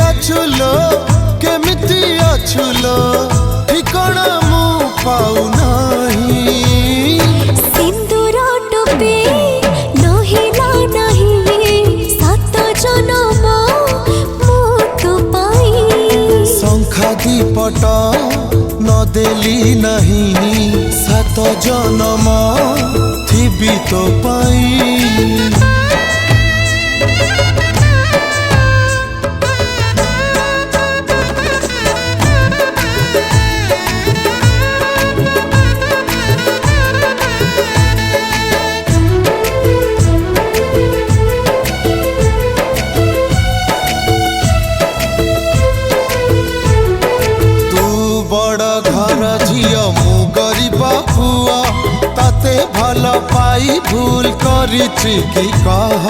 अछुलो केमिति अछुलो ठिकाना मु पाऊ नहीं। सिंदूर टोपी नहिला नहीं सात जन्म मु तो पाई। शंखा दीपट न देली नहीं सात जन्म थिबी तो पाई। झियो मु गरीब पुआ ताते भल पाई भूल करिछि कि कह।